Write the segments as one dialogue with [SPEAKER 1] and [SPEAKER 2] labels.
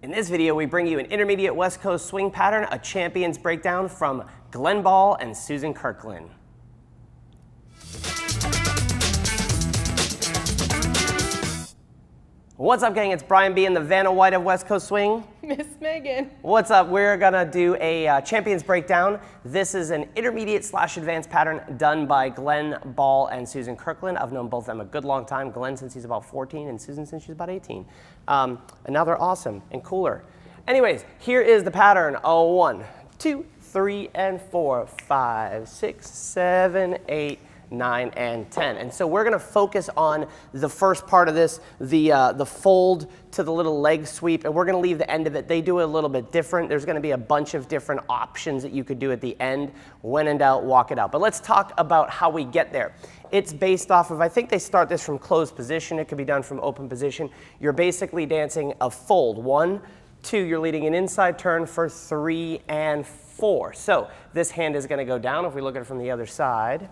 [SPEAKER 1] In this video, we bring you an intermediate West Coast swing pattern, a champion's breakdown from Glen Ball and Susan Kirklin. What's up, gang? It's Brian B. and the Vanna White of West Coast Swing.
[SPEAKER 2] Miss Megan.
[SPEAKER 1] What's up? We're gonna do a champion's breakdown. This is an intermediate / advanced pattern done by Glen Ball and Susan Kirklin. I've known both of them a good long time. Glen since he's about 14 and Susan since she's about 18. And now they're awesome and cooler. Anyways, here is the pattern. 1, 2, 3, and 4, 5, 6, 7, 8, 9, and 10. And so we're gonna focus on the first part of this, the fold to the little leg sweep, and we're gonna leave the end of it. They do it a little bit different. There's gonna be a bunch of different options that you could do at the end. When in doubt, walk it out. But let's talk about how we get there. It's based off of, I think they start this from closed position. It could be done from open position. You're basically dancing a fold. 1, 2, you're leading an inside turn for 3 and 4. So this hand is gonna go down if we look at it from the other side.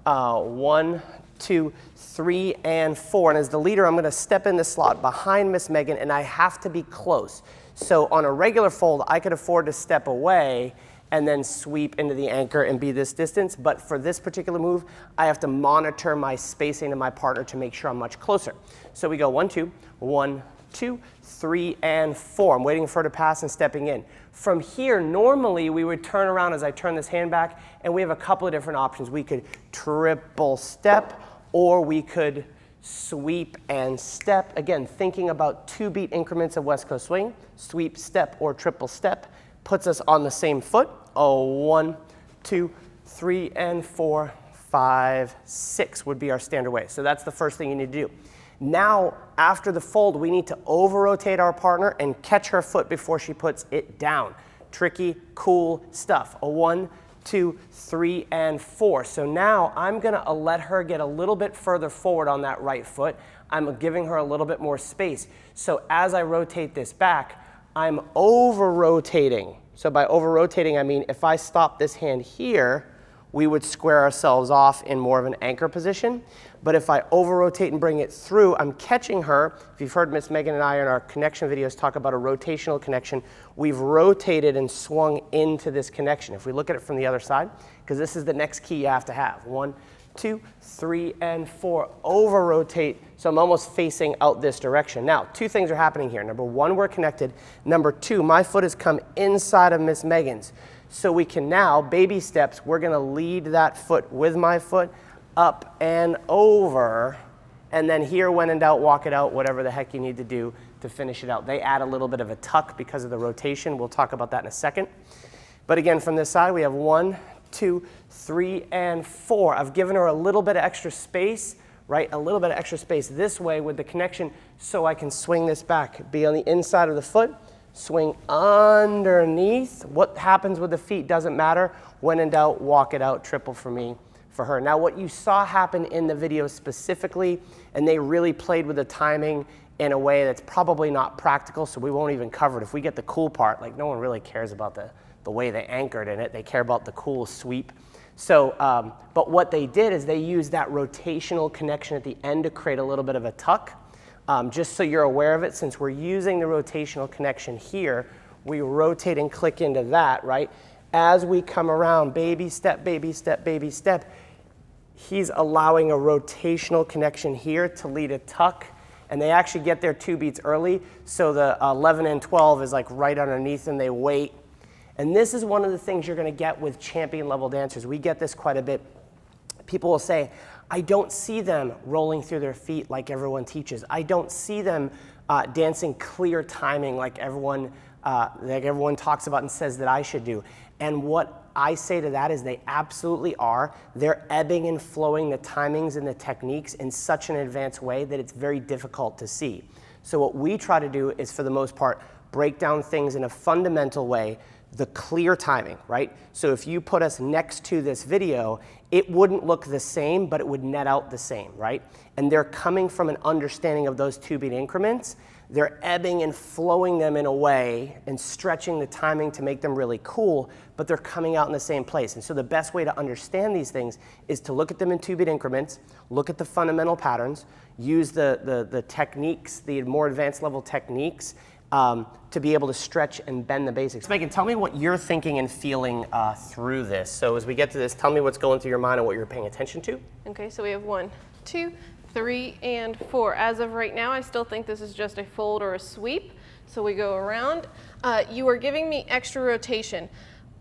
[SPEAKER 1] 1, 2, 3, and 4. And as the leader, I'm going to step in the slot behind Miss Megan, and I have to be close. So on a regular fold, I could afford to step away and then sweep into the anchor and be this distance. But for this particular move, I have to monitor my spacing to my partner to make sure I'm much closer. So we go 1, 2, 1, 2, 3, and 4. I'm waiting for her to pass and stepping in. From here, normally we would turn around as I turn this hand back, and we have a couple of different options. We could triple step, or we could sweep and step. Again, thinking about 2-beat increments of West Coast swing, sweep, step, or triple step, puts us on the same foot. 1, 2, 3, and 4, 5, 6 would be our standard way. So that's the first thing you need to do. Now, after the fold, we need to over-rotate our partner and catch her foot before she puts it down. Tricky, cool stuff. 1, 2, 3, and 4. So now I'm gonna let her get a little bit further forward on that right foot. I'm giving her a little bit more space. So as I rotate this back, I'm over-rotating. So by over-rotating, I mean if I stop this hand here, we would square ourselves off in more of an anchor position. But if I over-rotate and bring it through, I'm catching her. If you've heard Miss Megan and I in our connection videos talk about a rotational connection, we've rotated and swung into this connection. If we look at it from the other side, because this is the next key you have to have. 1, 2, 3, and 4. Over-rotate, so I'm almost facing out this direction. Now, 2 things are happening here. Number 1, we're connected. Number 2, my foot has come inside of Miss Megan's. So we can now, baby steps, we're gonna lead that foot with my foot up and over. And then here, when in doubt, walk it out, whatever the heck you need to do to finish it out. They add a little bit of a tuck because of the rotation. We'll talk about that in a second. But again, from this side, we have 1, 2, 3, and 4. I've given her a little bit of extra space, right? A little bit of extra space this way with the connection so I can swing this back, be on the inside of the foot, swing underneath. What happens with the feet doesn't matter. When in doubt, walk it out. Triple for me, for her. Now, what you saw happen in the video specifically, and they really played with the timing in a way that's probably not practical, so we won't even cover it. If we get the cool part, like no one really cares about the way they anchored in it. They care about the cool sweep. So, but what they did is they used that rotational connection at the end to create a little bit of a tuck. Just so you're aware of it, since we're using the rotational connection here, we rotate and click into that, right? As we come around, baby step, baby step, baby step, he's allowing a rotational connection here to lead a tuck, and they actually get there 2 beats early, so the 11 and 12 is like right underneath, and they wait. And this is one of the things you're gonna get with champion level dancers. We get this quite a bit. People will say, I don't see them rolling through their feet like everyone teaches. I don't see them dancing clear timing like everyone talks about and says that I should do. And what I say to that is they absolutely are. They're ebbing and flowing the timings and the techniques in such an advanced way that it's very difficult to see. So what we try to do is, for the most part, break down things in a fundamental way, the clear timing, right? So if you put us next to this video, it wouldn't look the same, but it would net out the same, right? And they're coming from an understanding of those 2-beat increments. They're ebbing and flowing them in a way and stretching the timing to make them really cool, but they're coming out in the same place. And so the best way to understand these things is to look at them in 2-beat increments, look at the fundamental patterns, use the techniques, the more advanced level techniques, to be able to stretch and bend the basics. Megan, tell me what you're thinking and feeling through this. So as we get to this, tell me what's going through your mind and what you're paying attention to.
[SPEAKER 2] Okay, so we have 1, 2, 3, and 4. As of right now, I still think this is just a fold or a sweep. So we go around. You are giving me extra rotation,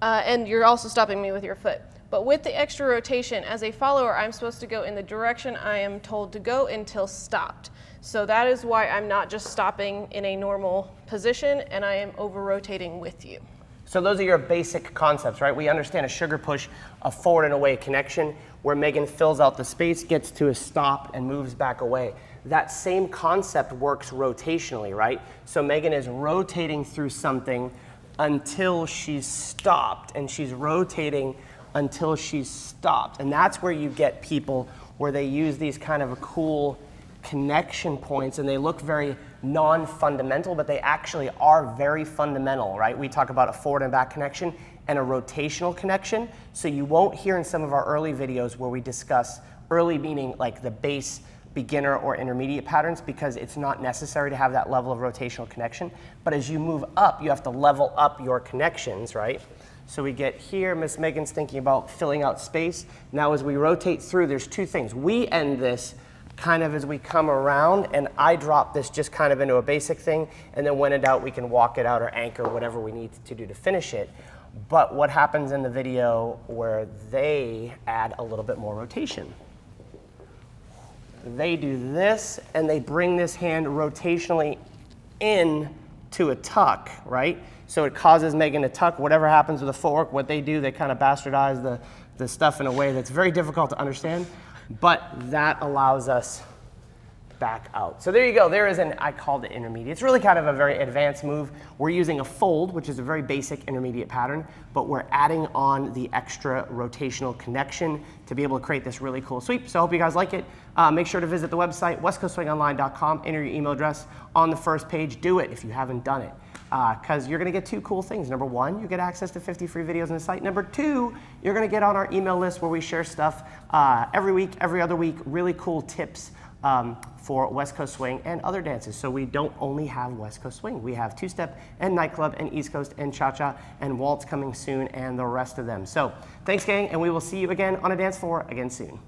[SPEAKER 2] and you're also stopping me with your foot. But with the extra rotation, as a follower, I'm supposed to go in the direction I am told to go until stopped. So that is why I'm not just stopping in a normal position, and I am over-rotating with you.
[SPEAKER 1] So those are your basic concepts, right? We understand a sugar push, a forward and away connection, where Megan fills out the space, gets to a stop, and moves back away. That same concept works rotationally, right? So Megan is rotating through something until she's stopped, and she's rotating until she's stopped. And that's where you get people where they use these kind of cool connection points, and they look very non-fundamental, but they actually are very fundamental, right? We talk about a forward and back connection and a rotational connection. So you won't hear in some of our early videos where we discuss early, meaning like the base, beginner, or intermediate patterns, because it's not necessary to have that level of rotational connection. But as you move up, you have to level up your connections, right? So we get here, Miss Megan's thinking about filling out space. Now as we rotate through, there's two things. We end this kind of as we come around, and I drop this just kind of into a basic thing, and then when in doubt, we can walk it out or anchor, whatever we need to do to finish it. But what happens in the video where they add a little bit more rotation? They do this, and they bring this hand rotationally in to a tuck, right? So it causes Megan to tuck. Whatever happens with the footwork, what they do, they kind of bastardize the stuff in a way that's very difficult to understand. But that allows us back out. So there you go. There is I called it intermediate. It's really kind of a very advanced move. We're using a fold, which is a very basic intermediate pattern, but we're adding on the extra rotational connection to be able to create this really cool sweep. So I hope you guys like it. Make sure to visit the website, westcoastswingonline.com, enter your email address on the first page. Do it if you haven't done it. Because you're going to get two cool things. Number one, you get access to 50 free videos on the site. Number two, you're going to get on our email list where we share stuff every week, every other week, really cool tips for West Coast Swing and other dances. So we don't only have West Coast Swing. We have two-step and nightclub and East Coast and cha-cha and waltz coming soon and the rest of them. So thanks, gang, and we will see you again on a dance floor again soon.